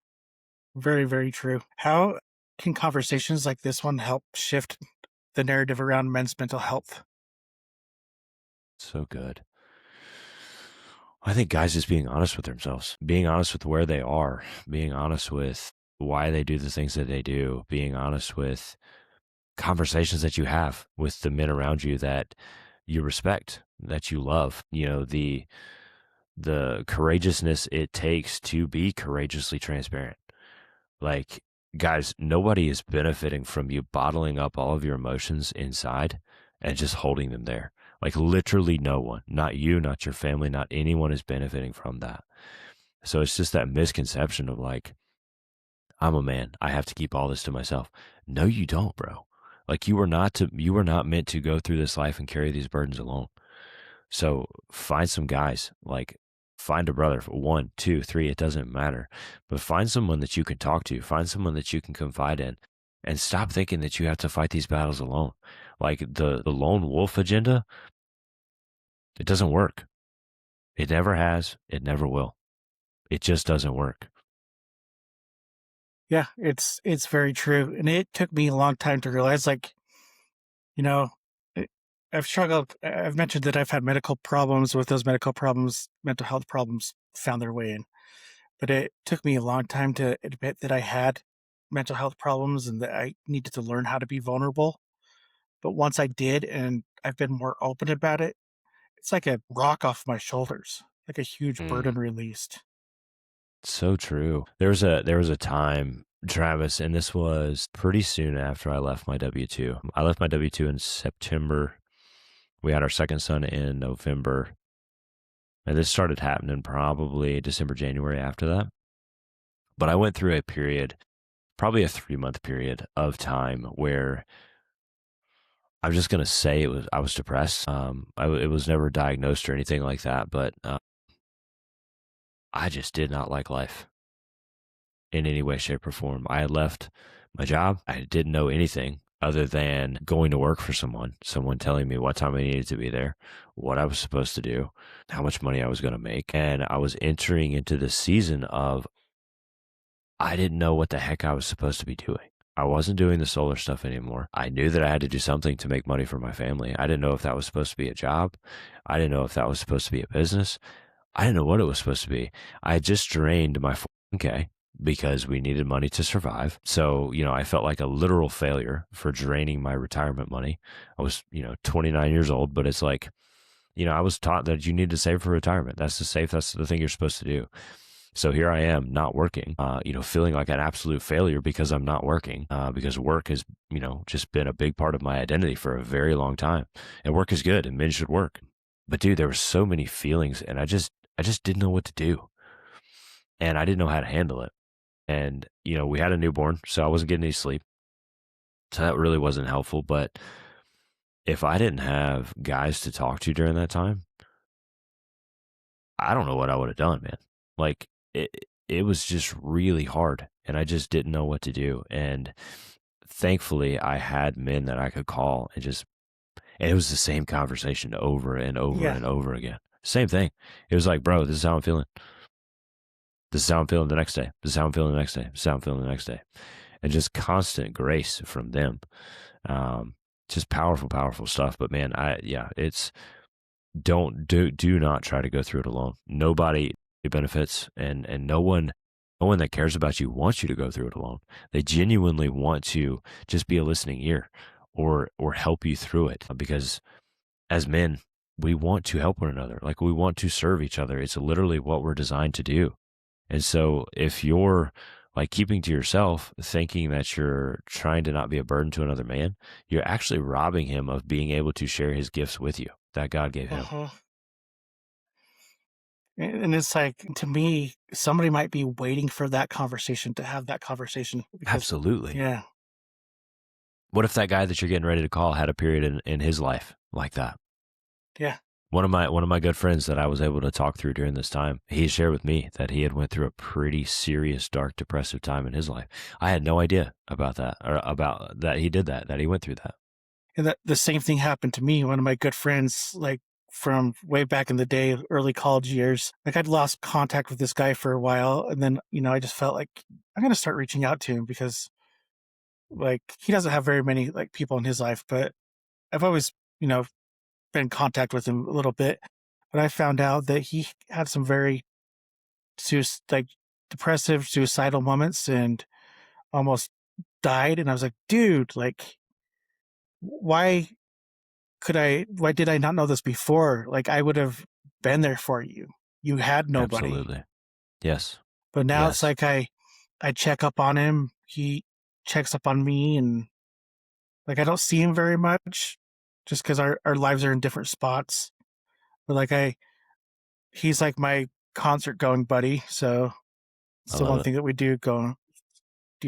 Very, very true. How can conversations like this one help shift the narrative around men's mental health? So good. I think guys just being honest with themselves, being honest with where they are, being honest with why they do the things that they do, being honest with conversations that you have with the men around you that you respect, that you love, the courageousness it takes to be courageously transparent. Like, guys, nobody is benefiting from you bottling up all of your emotions inside and just holding them there. Like, literally no one, not you, not your family, not anyone is benefiting from that. So it's just that misconception of, like, I'm a man, I have to keep all this to myself. No, you don't, bro. Like, you are not meant to go through this life and carry these burdens alone. So find some guys, like, find a brother for one, two, three, it doesn't matter, but find someone that you can talk to, find someone that you can confide in, and stop thinking that you have to fight these battles alone. Like the lone wolf agenda, it doesn't work. It never has. It never will. It just doesn't work. Yeah, it's very true. And it took me a long time to realize, like, you know, it, I've struggled. I've mentioned that I've had medical problems. With those medical problems, mental health problems found their way in. But it took me a long time to admit that I had mental health problems and that I needed to learn how to be vulnerable. But once I did, and I've been more open about it, it's like a rock off my shoulders, like a huge Mm, burden released. so true. There was a time, Travis, and this was pretty soon after I left my W-2. I left my W-2 in September. We had our second son in November. And this started happening probably December, January after that. But I went through a period, probably a 3-month period of time where I'm just gonna say I was depressed. It was never diagnosed or anything like that, but I just did not like life in any way, shape, or form. I had left my job. I didn't know anything other than going to work for someone telling me what time I needed to be there, what I was supposed to do, how much money I was going to make. And I was entering into this season of I didn't know what the heck I was supposed to be doing. I wasn't doing the solar stuff anymore. I knew that I had to do something to make money for my family. I didn't know if that was supposed to be a job. I didn't know if that was supposed to be a business. I didn't know what it was supposed to be. I had just drained my 401k because we needed money to survive. So, I felt like a literal failure for draining my retirement money. I was, 29 years old, but it's like, I was taught that you need to save for retirement. That's the thing you're supposed to do. So here I am not working, feeling like an absolute failure because I'm not working, because work has, just been a big part of my identity for a very long time. And work is good and men should work. But dude, there were so many feelings and I just didn't know what to do. And I didn't know how to handle it. And, we had a newborn, so I wasn't getting any sleep. So that really wasn't helpful. But if I didn't have guys to talk to during that time, I don't know what I would have done, man. Like it was just really hard and I just didn't know what to do. And thankfully I had men that I could call and it was the same conversation over and over Yeah. and over again. Same thing. It was like, bro, this is how I'm feeling. This is how I'm feeling the next day. This is how I'm feeling the next day. This is how I'm feeling the next day. And just constant grace from them. Um, just powerful, powerful stuff. But man, it's do not try to go through it alone. Nobody benefits and no one that cares about you wants you to go through it alone. They genuinely want to just be a listening ear or help you through it because as men, we want to help one another. Like we want to serve each other. It's literally what we're designed to do. And so if you're like keeping to yourself, thinking that you're trying to not be a burden to another man, you're actually robbing him of being able to share his gifts with you that God gave him. Uh-huh. And it's like, to me, somebody might be waiting for that conversation to have that conversation because, Absolutely. yeah, What if that guy that you're getting ready to call had a period in his life like that? yeah, One of my good friends that I was able to talk through during this time, he shared with me that he had went through a pretty serious, dark, depressive time in his life. I had no idea about that or about that he did that he went through that. and that the same thing happened to me. One of my good friends, like from way back in the day, early college years, like I'd lost contact with this guy for a while, and then I just felt like I'm gonna start reaching out to him because like he doesn't have very many like people in his life, but I've always been in contact with him a little bit. But I found out that he had some very like depressive, suicidal moments, and almost died. And I was like, dude, like, why why did I not know this before? Like, I would have been there for you. You had nobody. Absolutely. Yes. But now it's Yes. like I check up on him. He checks up on me, and like I don't see him very much just because our lives are in different spots. But like he's like my concert going buddy. So it's I the love one it. thing that we do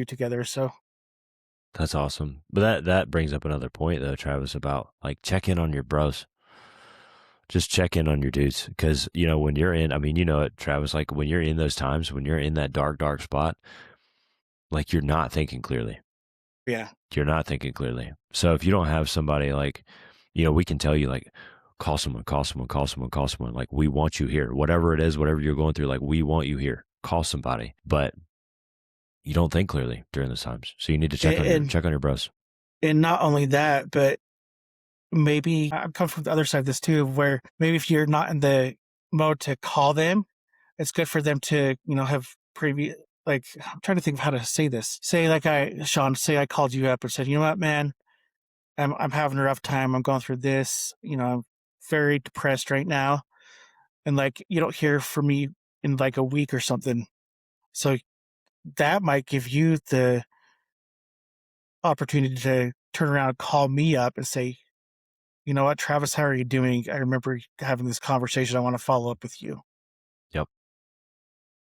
together. So That's awesome. But that brings up another point though, Travis, about like check in on your bros. Just check in on your dudes because when you're in, I mean, it, Travis, like when you're in those times, when you're in that dark, dark spot, like you're not thinking clearly. Yeah. You're not thinking clearly. So if you don't have somebody like, we can tell you like, call someone, call someone, call someone, call someone. Like, we want you here. Whatever it is, whatever you're going through, like, we want you here. Call somebody. But you don't think clearly during those times. So you need to And check on your bros. and not only that, but maybe I'm coming from the other side of this too, where maybe if you're not in the mode to call them, it's good for them to, have previous, like, I'm trying to think of how to say this. Say, like, Sean, say I called you up and said, you know what, man, I'm having a rough time. I'm going through this, I'm very depressed right now. And like, you don't hear from me in like a week or something. So that might give you the opportunity to turn around and call me up and say, you know what, Travis, how are you doing? I remember having this conversation. I want to follow up with you. Yep.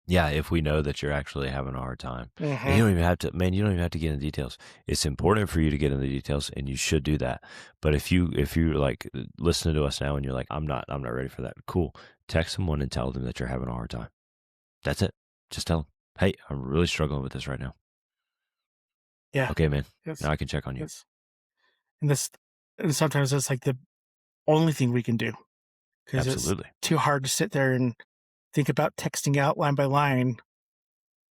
Yeah, if we know that you're actually having a hard time. And Mm-hmm. you don't even have to, man, you don't even have to get into details. It's important for you to get into details and you should do that. But if you like listening to us now and you're like, I'm not ready for that. Cool. Text someone and tell them that you're having a hard time. That's it. Just tell them, hey, I'm really struggling with this right now. Yeah. Okay, man. Yes. Now I can check on you. Yes. And this, and sometimes it's like the only thing we can do because it's Absolutely. too hard to sit there and think about texting out line by line,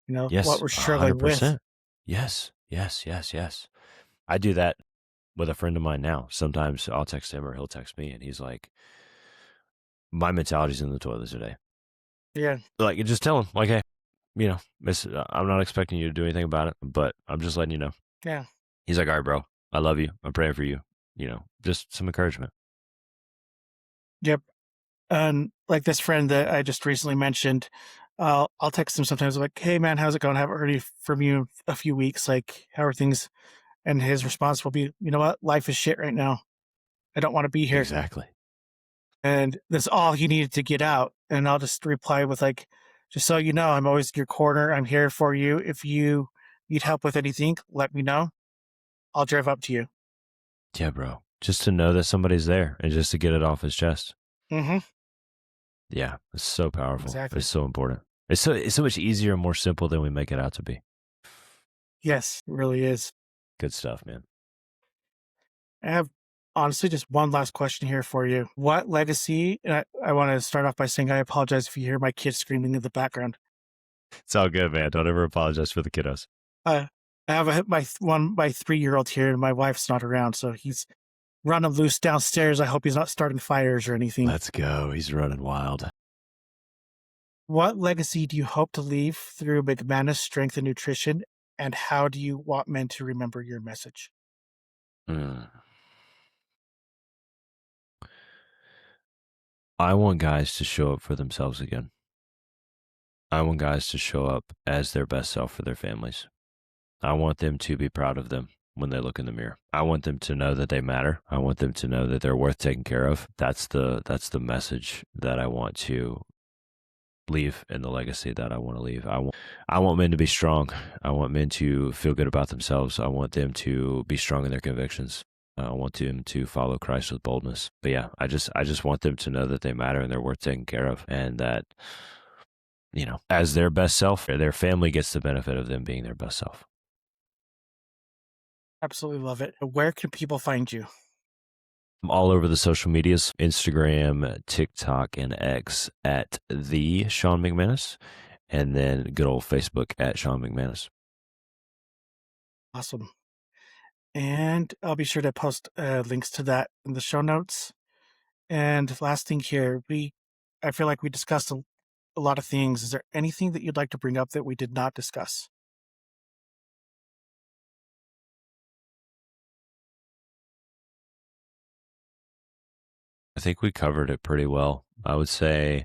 what Yes, we're struggling with. 100%. Yes, yes, yes, yes. I do that with a friend of mine now. Sometimes I'll text him or he'll text me and he's like, my mentality's in the toilet today. Yeah. Like, just tell him, like, hey, I'm not expecting you to do anything about it, but I'm just letting you know. Yeah. He's like, all right, bro, I love you. I'm praying for you. Just some encouragement. Yep. And like this friend that I just recently mentioned, I'll text him sometimes like, hey man, how's it going? Haven't heard from you in a few weeks. Like, how are things? And his response will be, you know what? Life is shit right now. I don't want to be here. Exactly. And that's all he needed to get out. And I'll just reply with like, just so you know, I'm always in your corner. I'm here for you. If you need help with anything, let me know. I'll drive up to you. Yeah, bro. Just to know that somebody's there and just to get it off his chest. Mm-hmm. Yeah, it's so powerful. It's Exactly. so important. It's so much easier and more simple than we make it out to be. Yes, it really is. Good stuff, man. I have honestly just one last question here for you. What legacy? And I want to start off by saying I apologize if you hear my kids screaming in the background. It's all good, man. Don't ever apologize for the kiddos. I have my 3-year-old here, and my wife's not around, so he's running loose downstairs. I hope he's not starting fires or anything. Let's go. He's running wild. What legacy do you hope to leave through McManus Strength and Nutrition, and how do you want men to remember your message? Mm. I want guys to show up for themselves again. I want guys to show up as their best self for their families. I want them to be proud of them when they look in the mirror. I want them to know that they matter. I want them to know that they're worth taking care of. That's the message that I want to leave and the legacy that I want to leave. I want men to be strong. I want men to feel good about themselves. I want them to be strong in their convictions. I want them to follow Christ with boldness. But yeah, I just want them to know that they matter and they're worth taking care of, and that as their best self, their family gets the benefit of them being their best self. Absolutely love it. Where can people find you? I'm all over the social medias, Instagram, TikTok, and X at the Sean McManus, and then good old Facebook at Sean McManus. Awesome. And I'll be sure to post links to that in the show notes. And last thing here, I feel like we discussed a lot of things. Is there anything that you'd like to bring up that we did not discuss? I think we covered it pretty well. I would say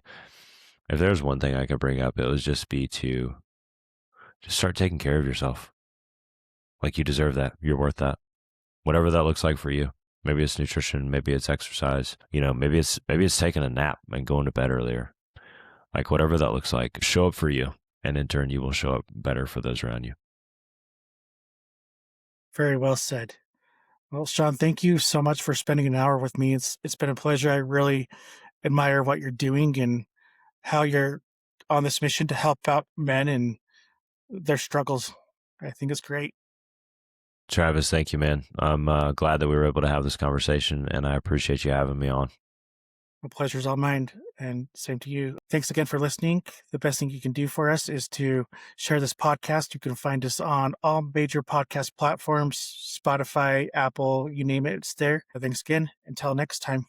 if there's one thing I could bring up, it would just be to just start taking care of yourself. Like, you deserve that. You're worth that. Whatever that looks like for you. Maybe it's nutrition, maybe it's exercise, maybe it's taking a nap and going to bed earlier. Like, whatever that looks like, show up for you, and in turn you will show up better for those around you. Very well said. Well, Sean, thank you so much for spending an hour with me. It's been a pleasure. I really admire what you're doing and how you're on this mission to help out men and their struggles. I think it's great. Travis, thank you, man. I'm glad that we were able to have this conversation, and I appreciate you having me on. The pleasure's all mine, and same to you. Thanks again for listening. The best thing you can do for us is to share this podcast. You can find us on all major podcast platforms, Spotify, Apple, you name it, it's there. Thanks again. Until next time.